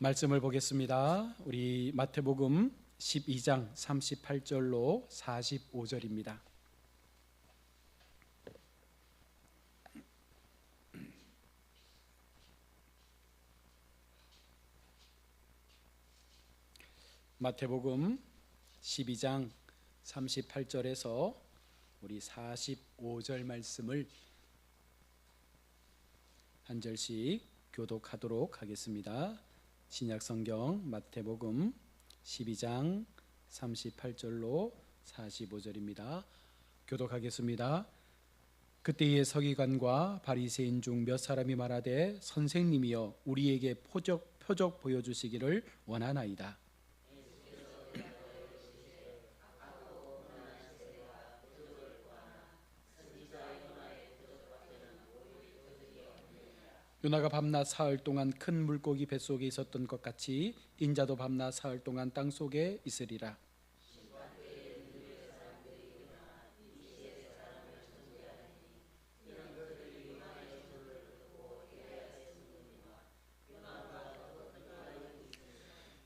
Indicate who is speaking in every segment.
Speaker 1: 말씀을 보겠습니다. 우리 마태복음 12장 38절로 45절입니다. 마태복음 12장 38절에서 우리 45절 말씀을 한 절씩 교독하도록 하겠습니다. 신약성경 마태복음 12장 38절로 45절입니다. 교독하겠습니다. 그때의 서기관과 바리새인 중 몇 사람이 말하되 선생님이여 우리에게 표적 보여주시기를 원하나이다. 요나가 밤낮 사흘 동안 큰 물고기 뱃속에 있었던 것 같이 인자도 밤낮 사흘 동안 땅속에 있으리라.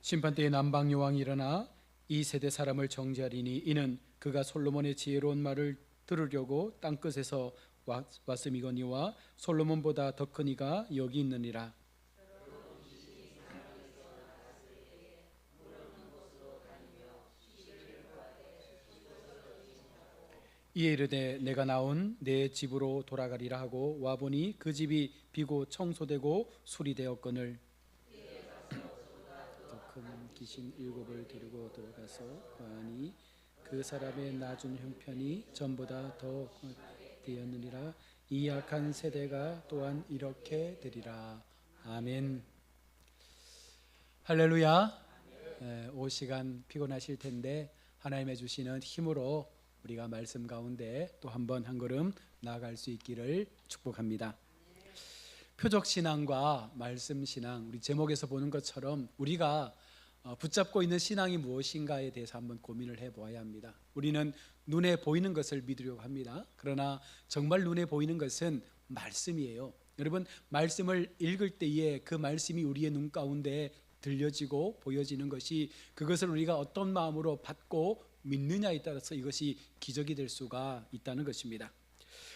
Speaker 1: 심판때에 남방 여왕이 일어나 이 세대 사람을 정죄하리니 이는 그가 솔로몬의 지혜로운 말을 들으려고 땅끝에서 왔음이거니와 솔로몬보다 더 큰 이가 여기 있느니라. 이에 이르되 내가 나온 내 집으로 돌아가리라 하고 와보니 그 집이 비고 청소되고 수리되었거늘 더 큰 귀신 7을 데리고 들어가서 보아하니 그 사람의 낮은 형편이 전보다 더 되었느니라. 이 악한 세대가 또한 이렇게 되리라. 아멘. 할렐루야. 오후 시간 피곤하실 텐데 하나님의 주시는 힘으로 우리가 말씀 가운데 또 한 번 한 걸음 나아갈 수 있기를 축복합니다. 표적 신앙과 말씀 신앙, 우리 제목에서 보는 것처럼 우리가 붙잡고 있는 신앙이 무엇인가에 대해서 한번 고민을 해보아야 합니다. 우리는 눈에 보이는 것을 믿으려고 합니다. 그러나 정말 눈에 보이는 것은 말씀이에요. 여러분, 말씀을 읽을 때에 그 말씀이 우리의 눈 가운데 들려지고 보여지는 것이, 그것을 우리가 어떤 마음으로 받고 믿느냐에 따라서 이것이 기적이 될 수가 있다는 것입니다.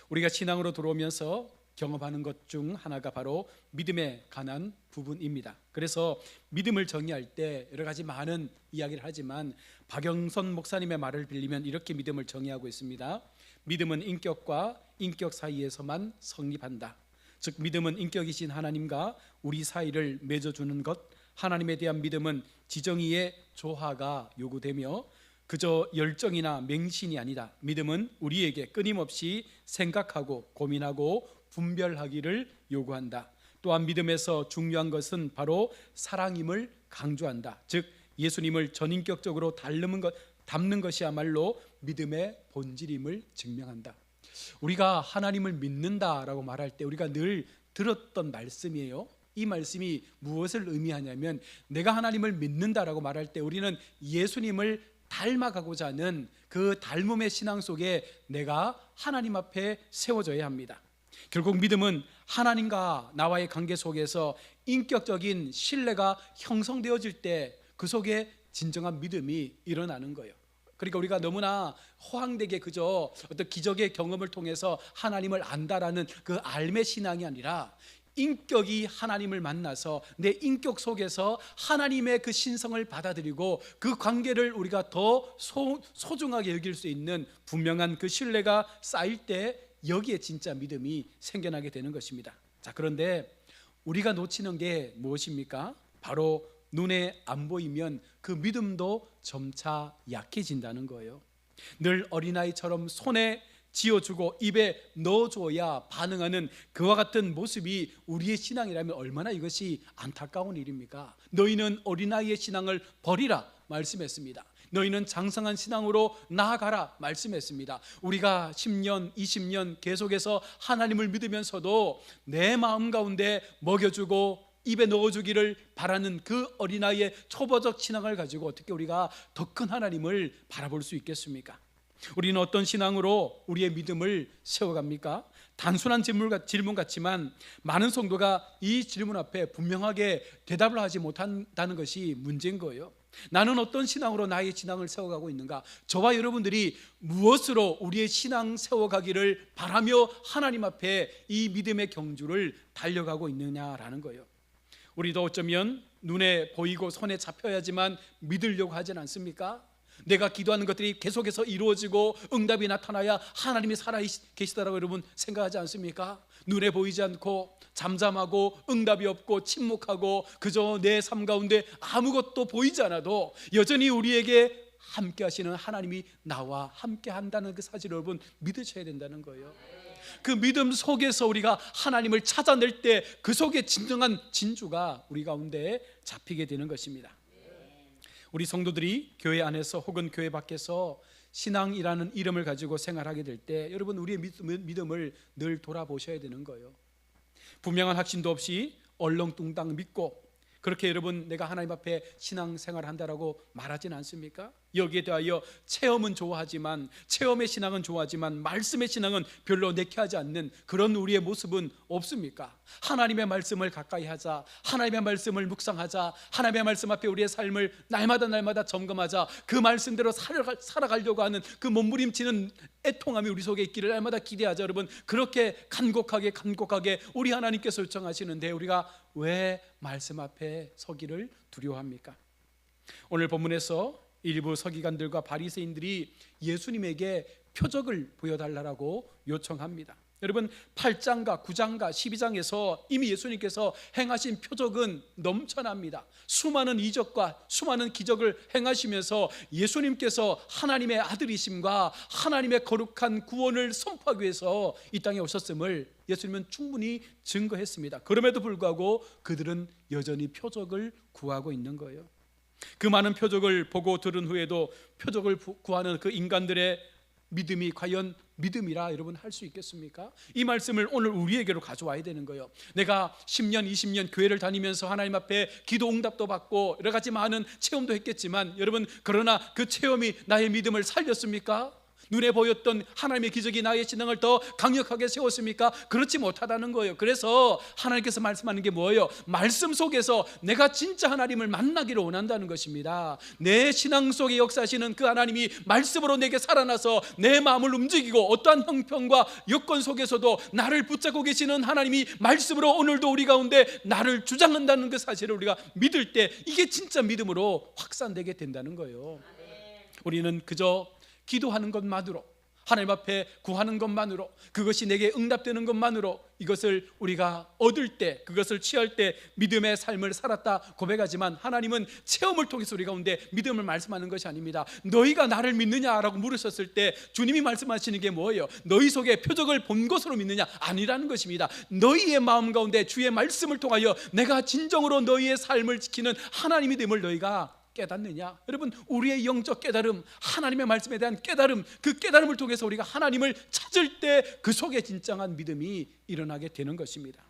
Speaker 1: 우리가 신앙으로 들어오면서 경험하는 것 중 하나가 바로 믿음에 관한 부분입니다. 그래서 믿음을 정의할 때 여러 가지 많은 이야기를 하지만 박영선 목사님의 말을 빌리면 이렇게 믿음을 정의하고 있습니다. 믿음은 인격과 인격 사이에서만 성립한다. 즉 믿음은 인격이신 하나님과 우리 사이를 맺어주는 것, 하나님에 대한 믿음은 지정의의 조화가 요구되며 그저 열정이나 맹신이 아니다. 믿음은 우리에게 끊임없이 생각하고 고민하고 분별하기를 요구한다. 또한 믿음에서 중요한 것은 바로 사랑임을 강조한다. 즉 예수님을 전인격적으로 닮는 것이야말로 믿음의 본질임을 증명한다. 우리가 하나님을 믿는다라고 말할 때 우리가 늘 들었던 말씀이에요. 이 말씀이 무엇을 의미하냐면, 내가 하나님을 믿는다라고 말할 때 우리는 예수님을 닮아가고자 하는 그 닮음의 신앙 속에 내가 하나님 앞에 세워져야 합니다. 결국 믿음은 하나님과 나와의 관계 속에서 인격적인 신뢰가 형성되어질 때 그 속에 진정한 믿음이 일어나는 거예요. 그러니까 우리가 너무나 허황되게 그저 어떤 기적의 경험을 통해서 하나님을 안다라는 그 알매 신앙이 아니라, 인격이 하나님을 만나서 내 인격 속에서 하나님의 그 신성을 받아들이고 그 관계를 우리가 더 소중하게 여길 수 있는 분명한 그 신뢰가 쌓일 때 여기에 진짜 믿음이 생겨나게 되는 것입니다. 자, 그런데 우리가 놓치는 게 무엇입니까? 바로 눈에 안 보이면 그 믿음도 점차 약해진다는 거예요. 늘 어린아이처럼 손에 쥐어주고 입에 넣어줘야 반응하는 그와 같은 모습이 우리의 신앙이라면 얼마나 이것이 안타까운 일입니까? 너희는 어린아이의 신앙을 버리라 말씀했습니다. 너희는 장성한 신앙으로 나아가라 말씀했습니다. 우리가 10년, 20년 계속해서 하나님을 믿으면서도 내 마음 가운데 먹여주고 입에 넣어주기를 바라는 그 어린아이의 초보적 신앙을 가지고 어떻게 우리가 더 큰 하나님을 바라볼 수 있겠습니까? 우리는 어떤 신앙으로 우리의 믿음을 세워갑니까? 단순한 질문 같지만 많은 성도가 이 질문 앞에 분명하게 대답을 하지 못한다는 것이 문제인 거예요. 나는 어떤 신앙으로 나의 신앙을 세워가고 있는가? 저와 여러분들이 무엇으로 우리의 신앙 세워가기를 바라며 하나님 앞에 이 믿음의 경주를 달려가고 있느냐라는 거예요. 우리도 어쩌면 눈에 보이고 손에 잡혀야지만 믿으려고 하진 않습니까? 내가 기도하는 것들이 계속해서 이루어지고 응답이 나타나야 하나님이 살아계시다라고 여러분 생각하지 않습니까? 눈에 보이지 않고 잠잠하고 응답이 없고 침묵하고 그저 내 삶 가운데 아무것도 보이지 않아도 여전히 우리에게 함께 하시는 하나님이 나와 함께 한다는 그 사실을 여러분 믿으셔야 된다는 거예요. 그 믿음 속에서 우리가 하나님을 찾아낼 때 그 속에 진정한 진주가 우리 가운데 잡히게 되는 것입니다. 우리 성도들이 교회 안에서 혹은 교회 밖에서 신앙이라는 이름을 가지고 생활하게 될 때 여러분 우리의 믿음을 늘 돌아보셔야 되는 거예요. 분명한 확신도 없이 얼렁뚱땅 믿고 그렇게 여러분 내가 하나님 앞에 신앙생활을 한다라고 말하진 않습니까? 여기에 대하여 체험은 좋아하지만 체험의 신앙은 좋아하지만 말씀의 신앙은 별로 내키하지 않는 그런 우리의 모습은 없습니까? 하나님의 말씀을 가까이 하자, 하나님의 말씀을 묵상하자, 하나님의 말씀 앞에 우리의 삶을 날마다 점검하자, 그 말씀대로 살아가려고 하는 그 몸부림치는 애통함이 우리 속에 있기를 날마다 기대하자. 여러분 그렇게 간곡하게 우리 하나님께서 요청하시는데 우리가 왜 말씀 앞에 서기를 두려워합니까? 오늘 본문에서 일부 서기관들과 바리새인들이 예수님에게 표적을 보여달라고 요청합니다. 여러분 8장과 9장과 12장에서 이미 예수님께서 행하신 표적은 넘쳐납니다. 수많은 이적과 수많은 기적을 행하시면서 예수님께서 하나님의 아들이심과 하나님의 거룩한 구원을 선포하기 위해서 이 땅에 오셨음을 예수님은 충분히 증거했습니다. 그럼에도 불구하고 그들은 여전히 표적을 구하고 있는 거예요. 그 많은 표적을 보고 들은 후에도 표적을 구하는 그 인간들의 믿음이 과연 믿음이라 여러분 할 수 있겠습니까? 이 말씀을 오늘 우리에게로 가져와야 되는 거예요. 내가 10년 20년 교회를 다니면서 하나님 앞에 기도 응답도 받고 여러 가지 많은 체험도 했겠지만 여러분 그러나 그 체험이 나의 믿음을 살렸습니까? 눈에 보였던 하나님의 기적이 나의 신앙을 더 강력하게 세웠습니까? 그렇지 못하다는 거예요. 그래서 하나님께서 말씀하는 게 뭐예요? 말씀 속에서 내가 진짜 하나님을 만나기를 원한다는 것입니다. 내 신앙 속에 역사하시는 그 하나님이 말씀으로 내게 살아나서 내 마음을 움직이고 어떠한 형편과 여건 속에서도 나를 붙잡고 계시는 하나님이 말씀으로 오늘도 우리 가운데 나를 주장한다는 그 사실을 우리가 믿을 때 이게 진짜 믿음으로 확산되게 된다는 거예요. 우리는 그저 기도하는 것만으로 하나님 앞에 구하는 것만으로 그것이 내게 응답되는 것만으로 이것을 우리가 얻을 때 그것을 취할 때 믿음의 삶을 살았다 고백하지만 하나님은 체험을 통해서 우리 가운데 믿음을 말씀하는 것이 아닙니다. 너희가 나를 믿느냐라고 물으셨을 때 주님이 말씀하시는 게 뭐예요? 너희 속에 표적을 본 것으로 믿느냐? 아니라는 것입니다. 너희의 마음 가운데 주의 말씀을 통하여 내가 진정으로 너희의 삶을 지키는 하나님이 됨을 너희가 깨닫느냐? 여러분 우리의 영적 깨달음 하나님의 말씀에 대한 깨달음 그 깨달음을 통해서 우리가 하나님을 찾을 때 그 속에 진정한 믿음이 일어나게 되는 것입니다.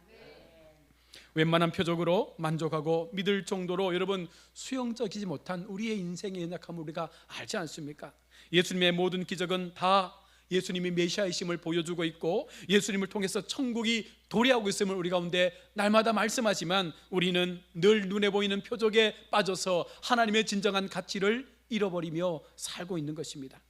Speaker 1: 웬만한 표적으로 만족하고 믿을 정도로 여러분 수용적이지 못한 우리의 인생의 연약함을 우리가 알지 않습니까? 예수님의 모든 기적은 다 예수님이 메시아이심을 보여주고 있고 예수님을 통해서 천국이 도래하고 있음을 우리 가운데 날마다 말씀하지만 우리는 늘 눈에 보이는 표적에 빠져서 하나님의 진정한 가치를 잃어버리며 살고 있는 것입니다.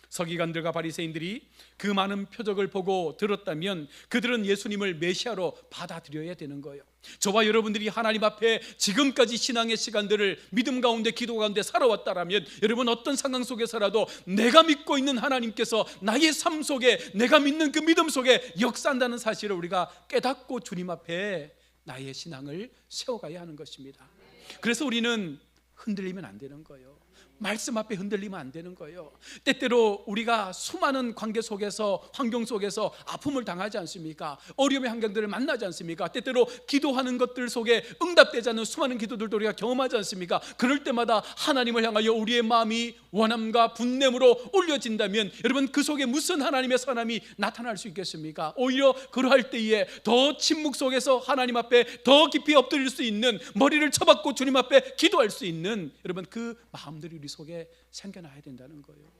Speaker 1: 서기관들과 바리새인들이 그 많은 표적을 보고 들었다면 그들은 예수님을 메시아로 받아들여야 되는 거예요. 저와 여러분들이 하나님 앞에 지금까지 신앙의 시간들을 믿음 가운데 기도 가운데 살아왔다라면 여러분 어떤 상황 속에서라도 내가 믿고 있는 하나님께서 나의 삶 속에 내가 믿는 그 믿음 속에 역사한다는 사실을 우리가 깨닫고 주님 앞에 나의 신앙을 세워가야 하는 것입니다. 그래서 우리는 흔들리면 안 되는 거예요. 말씀 앞에 흔들리면 안 되는 거예요. 때때로 우리가 수많은 관계 속에서 환경 속에서 아픔을 당하지 않습니까? 어려움의 환경들을 만나지 않습니까? 때때로 기도하는 것들 속에 응답되지 않는 수많은 기도들도 우리가 경험하지 않습니까? 그럴 때마다 하나님을 향하여 우리의 마음이 원함과 분냄으로 올려진다면 여러분 그 속에 무슨 하나님의 선함이 나타날 수 있겠습니까? 오히려 그러할 때에 더 침묵 속에서 하나님 앞에 더 깊이 엎드릴 수 있는 머리를 쳐박고 주님 앞에 기도할 수 있는 여러분 그 마음들이 우리 속에 생겨나야 된다는 거예요.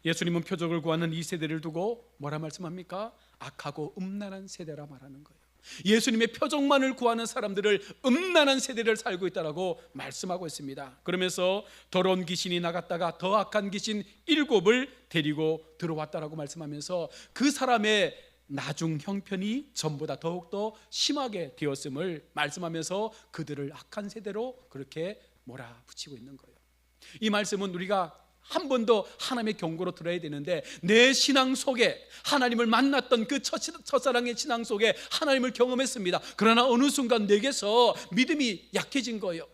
Speaker 1: 예수님은 표적을 구하는 이 세대를 두고 뭐라 말씀합니까? 악하고 음란한 세대라 말하는 거예요. 예수님의 표적만을 구하는 사람들을 음란한 세대를 살고 있다라고 말씀하고 있습니다. 그러면서 더러운 귀신이 나갔다가 더 악한 귀신 7을 데리고 들어왔다라고 말씀하면서 그 사람의 나중 형편이 전보다 더욱더 심하게 되었음을 말씀하면서 그들을 악한 세대로 그렇게 몰아붙이고 있는 거예요. 이 말씀은 우리가 한 번 더 하나님의 경고로 들어야 되는데, 내 신앙 속에 하나님을 만났던 그 첫사랑의 신앙 속에 하나님을 경험했습니다. 그러나 어느 순간 내게서 믿음이 약해진 거예요.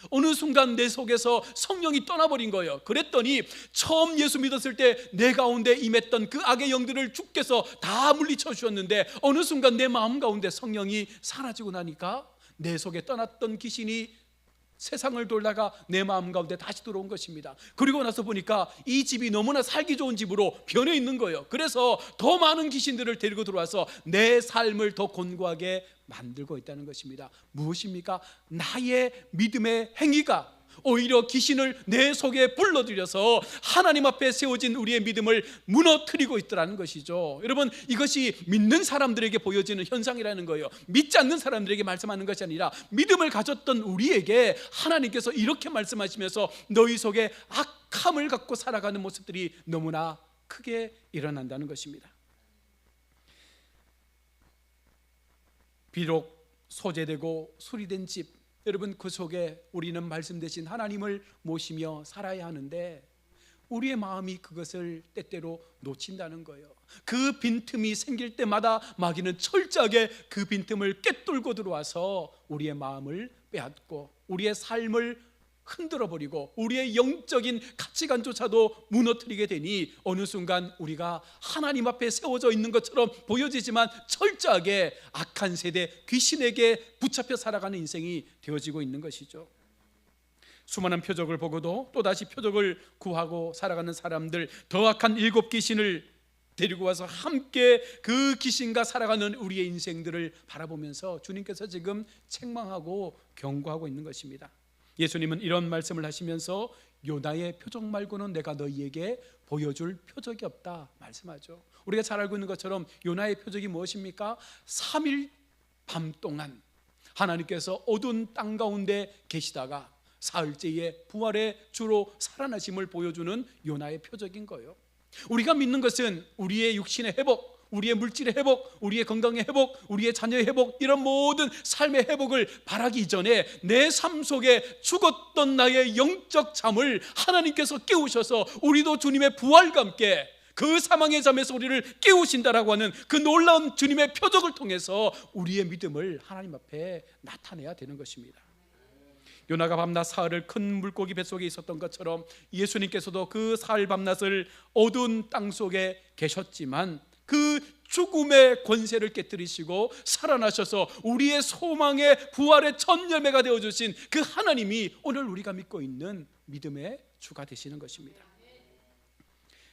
Speaker 1: 어느 순간 내 속에서 성령이 떠나버린 거예요. 그랬더니 처음 예수 믿었을 때 내 가운데 임했던 그 악의 영들을 주께서 다 물리쳐 주셨는데, 어느 순간 내 마음 가운데 성령이 사라지고 나니까 내 속에 떠났던 귀신이 세상을 돌다가 내 마음 가운데 다시 들어온 것입니다. 그리고 나서 보니까 이 집이 너무나 살기 좋은 집으로 변해 있는 거예요. 그래서 더 많은 귀신들을 데리고 들어와서 내 삶을 더 곤고하게 만들고 있다는 것입니다. 무엇입니까? 나의 믿음의 행위가 오히려 귀신을 내 속에 불러들여서 하나님 앞에 세워진 우리의 믿음을 무너뜨리고 있더라는 것이죠. 여러분, 이것이 믿는 사람들에게 보여지는 현상이라는 거예요. 믿지 않는 사람들에게 말씀하는 것이 아니라 믿음을 가졌던 우리에게 하나님께서 이렇게 말씀하시면서 너희 속에 악함을 갖고 살아가는 모습들이 너무나 크게 일어난다는 것입니다. 비록 소재되고 수리된 집, 여러분, 그 속에 우리는 말씀 대신 하나님을 모시며 살아야 하는데 우리의 마음이 그것을 때때로 놓친다는 거예요. 그 빈틈이 생길 때마다 마귀는 철저하게 그 빈틈을 꿰뚫고 들어와서 우리의 마음을 빼앗고 우리의 삶을 흔들어버리고 우리의 영적인 가치관조차도 무너뜨리게 되니 어느 순간 우리가 하나님 앞에 세워져 있는 것처럼 보여지지만 철저하게 악한 세대, 귀신에게 붙잡혀 살아가는 인생이 되어지고 있는 것이죠. 수많은 표적을 보고도 또다시 표적을 구하고 살아가는 사람들, 더 악한 7 귀신을 데리고 와서 함께 그 귀신과 살아가는 우리의 인생들을 바라보면서 주님께서 지금 책망하고 경고하고 있는 것입니다. 예수님은 이런 말씀을 하시면서 요나의 표적 말고는 내가 너희에게 보여줄 표적이 없다 말씀하죠. 우리가 잘 알고 있는 것처럼 요나의 표적이 무엇입니까? 3일 밤 동안 하나님께서 어두운 땅 가운데 계시다가 사흘째에 부활의 주로 살아나심을 보여주는 요나의 표적인 거예요. 우리가 믿는 것은 우리의 육신의 회복, 우리의 물질의 회복, 우리의 건강의 회복, 우리의 자녀의 회복, 이런 모든 삶의 회복을 바라기 이전에 내 삶 속에 죽었던 나의 영적 잠을 하나님께서 깨우셔서 우리도 주님의 부활과 함께 그 사망의 잠에서 우리를 깨우신다라고 하는 그 놀라운 주님의 표적을 통해서 우리의 믿음을 하나님 앞에 나타내야 되는 것입니다. 요나가 밤낮 사흘을 큰 물고기 뱃속에 있었던 것처럼 예수님께서도 그 사흘 밤낮을 어두운 땅 속에 계셨지만 그 죽음의 권세를 깨뜨리시고 살아나셔서 우리의 소망의 부활의 첫 열매가 되어주신 그 하나님이 오늘 우리가 믿고 있는 믿음의 주가 되시는 것입니다.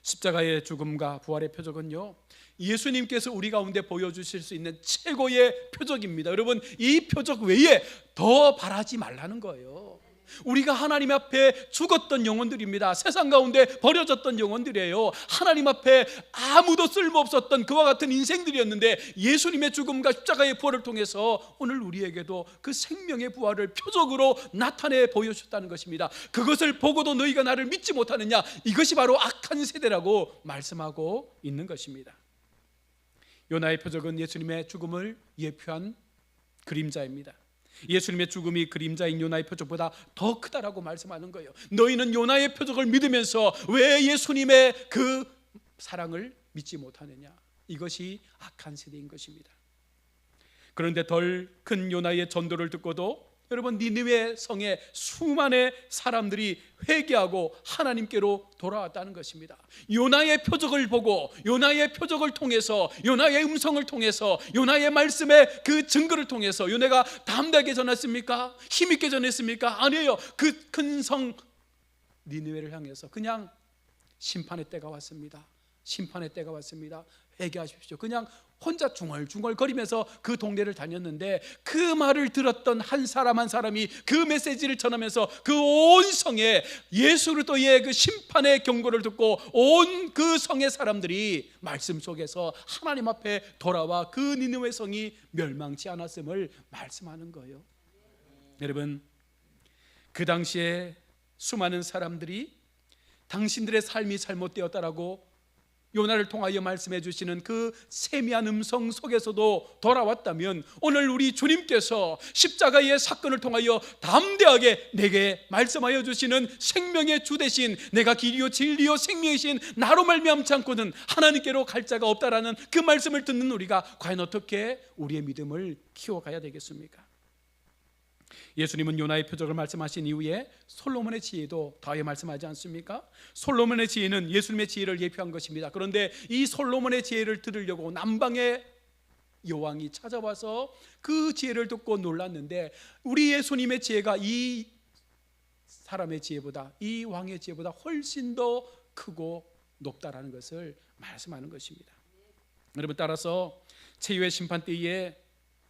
Speaker 1: 십자가의 죽음과 부활의 표적은요, 예수님께서 우리 가운데 보여주실 수 있는 최고의 표적입니다. 여러분, 이 표적 외에 더 바라지 말라는 거예요. 우리가 하나님 앞에 죽었던 영혼들입니다. 세상 가운데 버려졌던 영혼들이에요. 하나님 앞에 아무도 쓸모없었던 그와 같은 인생들이었는데 예수님의 죽음과 십자가의 부활을 통해서 오늘 우리에게도 그 생명의 부활을 표적으로 나타내 보여주셨다는 것입니다. 그것을 보고도 너희가 나를 믿지 못하느냐, 이것이 바로 악한 세대라고 말씀하고 있는 것입니다. 요나의 표적은 예수님의 죽음을 예표한 그림자입니다. 예수님의 죽음이 그림자인 요나의 표적보다 더 크다라고 말씀하는 거예요. 너희는 요나의 표적을 믿으면서 왜 예수님의 그 사랑을 믿지 못하느냐, 이것이 악한 세대인 것입니다. 그런데 덜 큰 요나의 전도를 듣고도 여러분, 니느웨 성에 수많은 사람들이 회개하고 하나님께로 돌아왔다는 것입니다. 요나의 표적을 보고 요나의 표적을 통해서, 요나의 음성을 통해서, 요나의 말씀의 그 증거를 통해서 요나가 담대하게 전했습니까? 힘있게 전했습니까? 아니에요. 그 큰 성 니느웨를 향해서 그냥 심판의 때가 왔습니다. 심판의 때가 왔습니다. 회개하십시오. 그냥 혼자 중얼중얼거리면서 그 동네를 다녔는데 그 말을 들었던 한 사람이 그 메시지를 전하면서 그 온 성에 예수 그리스도의 그 심판의 경고를 듣고 온 그 성의 사람들이 말씀 속에서 하나님 앞에 돌아와 그 니느웨 성이 멸망치 않았음을 말씀하는 거예요. 여러분, 그 당시에 수많은 사람들이 당신들의 삶이 잘못되었다라고 요나를 통하여 말씀해 주시는 그 세미한 음성 속에서도 돌아왔다면 오늘 우리 주님께서 십자가의 사건을 통하여 담대하게 내게 말씀하여 주시는 생명의 주 대신 내가 길이요 진리요 생명이신 나로 말미암지 않고는 하나님께로 갈 자가 없다라는 그 말씀을 듣는 우리가 과연 어떻게 우리의 믿음을 키워가야 되겠습니까? 예수님은 요나의 표적을 말씀하신 이후에 솔로몬의 지혜도 더하여 말씀하지 않습니까? 솔로몬의 지혜는 예수님의 지혜를 예표한 것입니다. 그런데 이 솔로몬의 지혜를 들으려고 남방의 여왕이 찾아와서 그 지혜를 듣고 놀랐는데 우리 예수님의 지혜가 이 사람의 지혜보다, 이 왕의 지혜보다 훨씬 더 크고 높다라는 것을 말씀하는 것입니다. 여러분, 따라서 최후의 심판 때에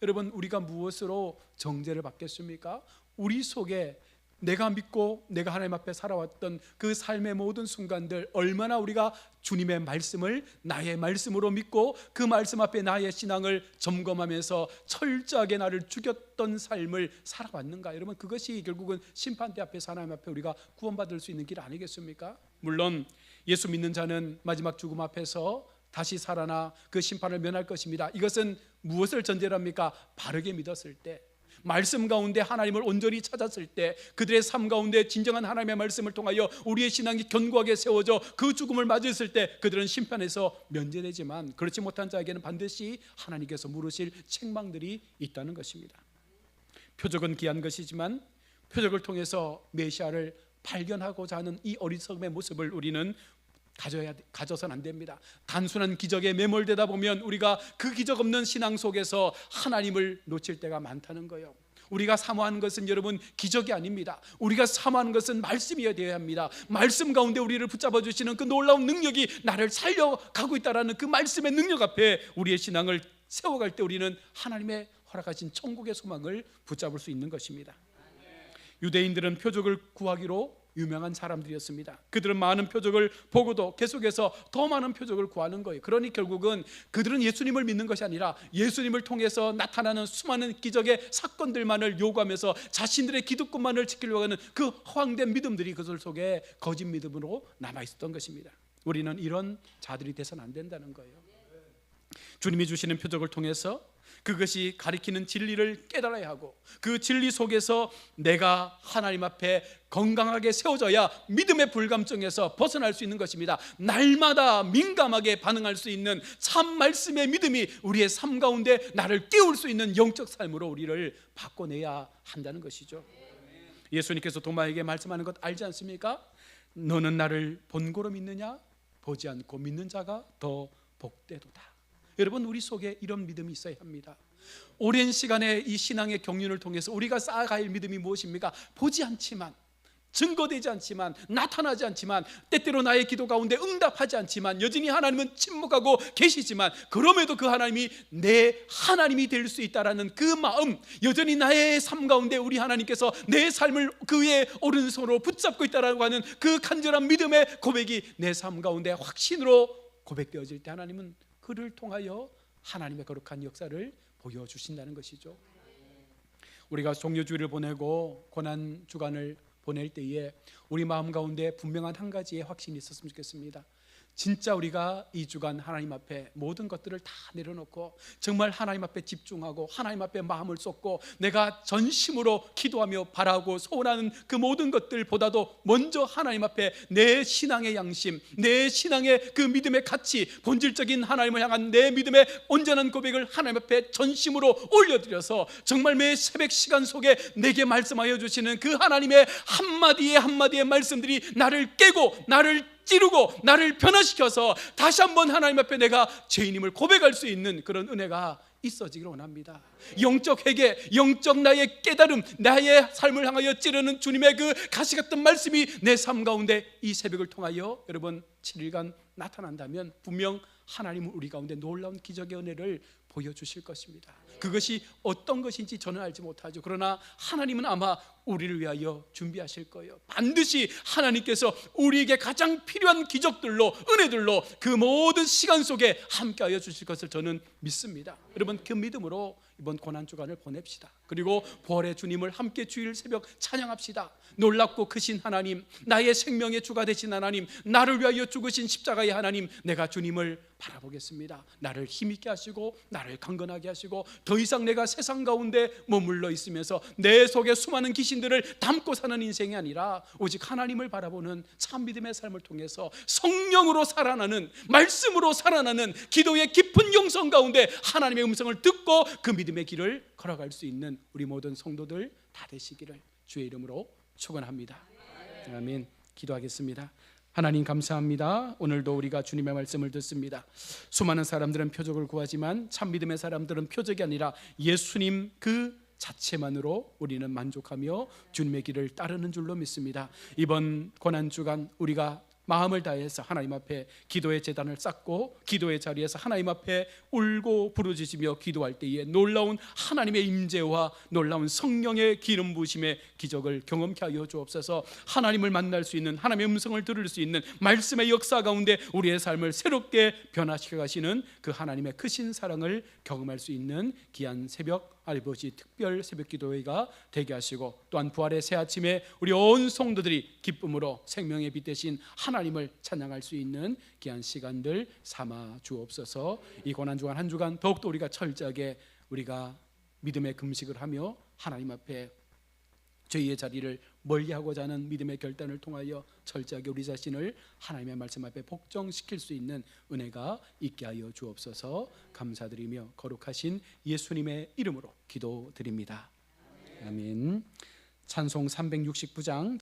Speaker 1: 여러분, 우리가 무엇으로 정죄를 받겠습니까? 우리 속에 내가 믿고 내가 하나님 앞에 살아왔던 그 삶의 모든 순간들, 얼마나 우리가 주님의 말씀을 나의 말씀으로 믿고 그 말씀 앞에 나의 신앙을 점검하면서 철저하게 나를 죽였던 삶을 살아왔는가? 여러분, 그것이 결국은 심판대 앞에서 하나님 앞에 우리가 구원받을 수 있는 길 아니겠습니까? 물론 예수 믿는 자는 마지막 죽음 앞에서 다시 살아나 그 심판을 면할 것입니다. 이것은 무엇을 전제로 합니까? 바르게 믿었을 때, 말씀 가운데 하나님을 온전히 찾았을 때, 그들의 삶 가운데 진정한 하나님의 말씀을 통하여 우리의 신앙이 견고하게 세워져 그 죽음을 맞았을 때 그들은 심판에서 면제되지만 그렇지 못한 자에게는 반드시 하나님께서 물으실 책망들이 있다는 것입니다. 표적은 귀한 것이지만 표적을 통해서 메시아를 발견하고자 하는 이 어리석음의 모습을 우리는 가져서는 안 됩니다. 단순한 기적에 매몰되다 보면 우리가 그 기적 없는 신앙 속에서 하나님을 놓칠 때가 많다는 거예요. 우리가 사모하는 것은 여러분 기적이 아닙니다. 우리가 사모하는 것은 말씀이어야 되어야 합니다. 말씀 가운데 우리를 붙잡아 주시는 그 놀라운 능력이 나를 살려가고 있다는 그 말씀의 능력 앞에 우리의 신앙을 세워갈 때 우리는 하나님의 허락하신 천국의 소망을 붙잡을 수 있는 것입니다. 유대인들은 표적을 구하기로 유명한 사람들이었습니다. 그들은 많은 표적을 보고도 계속해서 더 많은 표적을 구하는 거예요. 그러니 결국은 그들은 예수님을 믿는 것이 아니라 예수님을 통해서 나타나는 수많은 기적의 사건들만을 요구하면서 자신들의 기득권만을 지키려고 하는 그 허황된 믿음들이 그들 속에 거짓 믿음으로 남아있었던 것입니다. 우리는 이런 자들이 돼서는 안 된다는 거예요. 주님이 주시는 표적을 통해서 그것이 가리키는 진리를 깨달아야 하고 그 진리 속에서 내가 하나님 앞에 건강하게 세워져야 믿음의 불감증에서 벗어날 수 있는 것입니다. 날마다 민감하게 반응할 수 있는 참 말씀의 믿음이 우리의 삶 가운데 나를 깨울 수 있는 영적 삶으로 우리를 바꿔내야 한다는 것이죠. 예수님께서 도마에게 말씀하는 것 알지 않습니까? 너는 나를 본고로 믿느냐? 보지 않고 믿는 자가 더 복되도다. 여러분, 우리 속에 이런 믿음이 있어야 합니다. 오랜 시간의 이 신앙의 경륜을 통해서 우리가 쌓아갈 믿음이 무엇입니까? 보지 않지만, 증거되지 않지만, 나타나지 않지만, 때때로 나의 기도 가운데 응답하지 않지만, 여전히 하나님은 침묵하고 계시지만 그럼에도 그 하나님이 내 하나님이 될 수 있다라는 그 마음, 여전히 나의 삶 가운데 우리 하나님께서 내 삶을 그의 오른손으로 붙잡고 있다라고 하는 그 간절한 믿음의 고백이 내 삶 가운데 확신으로 고백되어질 때 하나님은 그를 통하여 하나님의 거룩한 역사를 보여주신다는 것이죠. 우리가 종료주일을 보내고 고난주간을 보낼 때에 우리 마음 가운데 분명한 한 가지의 확신이 있었으면 좋겠습니다. 진짜 우리가 이 주간 하나님 앞에 모든 것들을 다 내려놓고 정말 하나님 앞에 집중하고 하나님 앞에 마음을 쏟고 내가 전심으로 기도하며 바라고 소원하는 그 모든 것들보다도 먼저 하나님 앞에 내 신앙의 양심, 내 신앙의 그 믿음의 가치, 본질적인 하나님을 향한 내 믿음의 온전한 고백을 하나님 앞에 전심으로 올려드려서 정말 매 새벽 시간 속에 내게 말씀하여 주시는 그 하나님의 한마디의 말씀들이 나를 깨고 나를 찌르고 나를 변화시켜서 다시 한번 하나님 앞에 내가 죄인임을 고백할 수 있는 그런 은혜가 있어지기를 원합니다. 영적 회개, 영적 나의 깨달음, 나의 삶을 향하여 찌르는 주님의 그 가시 같은 말씀이 내 삶 가운데 이 새벽을 통하여 여러분 7일간 나타난다면 분명 하나님은 우리 가운데 놀라운 기적의 은혜를 보여주실 것입니다. 그것이 어떤 것인지 저는 알지 못하죠. 그러나 하나님은 아마 우리를 위하여 준비하실 거예요. 반드시 하나님께서 우리에게 가장 필요한 기적들로, 은혜들로 그 모든 시간 속에 함께하여 주실 것을 저는 믿습니다. 여러분, 그 믿음으로 이번 고난주간을 보냅시다. 그리고 부활의 주님을 함께 주일 새벽 찬양합시다. 놀랍고 크신 하나님, 나의 생명의 주가 되신 하나님, 나를 위하여 죽으신 십자가의 하나님, 내가 주님을 바라보겠습니다. 나를 힘있게 하시고 나를 강건하게 하시고 더 이상 내가 세상 가운데 머물러 있으면서 내 속에 수많은 귀신들을 담고 사는 인생이 아니라 오직 하나님을 바라보는 참 믿음의 삶을 통해서 성령으로 살아나는, 말씀으로 살아나는 기도의 깊은 영성 가운데 하나님의 음성을 듣고 그 믿음의 길을 걸어갈 수 있는 우리 모든 성도들 다 되시기를 주의 이름으로 축원합니다. 아멘. 기도하겠습니다. 하나님 감사합니다. 오늘도 우리가 주님의 말씀을 듣습니다. 수많은 사람들은 표적을 구하지만 참 믿음의 사람들은 표적이 아니라 예수님 그 자체만으로 우리는 만족하며 주님의 길을 따르는 줄로 믿습니다. 이번 고난주간 우리가 마음을 다해서 하나님 앞에 기도의 제단을 쌓고 기도의 자리에서 하나님 앞에 울고 부르짖으며 기도할 때에 놀라운 하나님의 임재와 놀라운 성령의 기름 부으심의 기적을 경험케 하여 주옵소서. 하나님을 만날 수 있는, 하나님의 음성을 들을 수 있는 말씀의 역사 가운데 우리의 삶을 새롭게 변화시켜 가시는 그 하나님의 크신 사랑을 경험할 수 있는 귀한 새벽 아버지 특별 새벽 기도회가 되게 하시고, 또한 부활의 새 아침에 우리 온 성도들이 기쁨으로 생명의 빛 대신 하나님을 찬양할 수 있는 귀한 시간들 삼아 주옵소서. 이 고난주간 한 주간 더욱더 우리가 철저하게 우리가 믿음의 금식을 하며 하나님 앞에 죄의 자리를 멀리하고자 하는 믿음의 결단을 통하여 철저하게 우리 자신을 하나님의 말씀 앞에 복종시킬 수 있는 은혜가 있게 하여 주옵소서. 감사드리며 거룩하신 예수님의 이름으로 기도드립니다. 아멘. 찬송 369장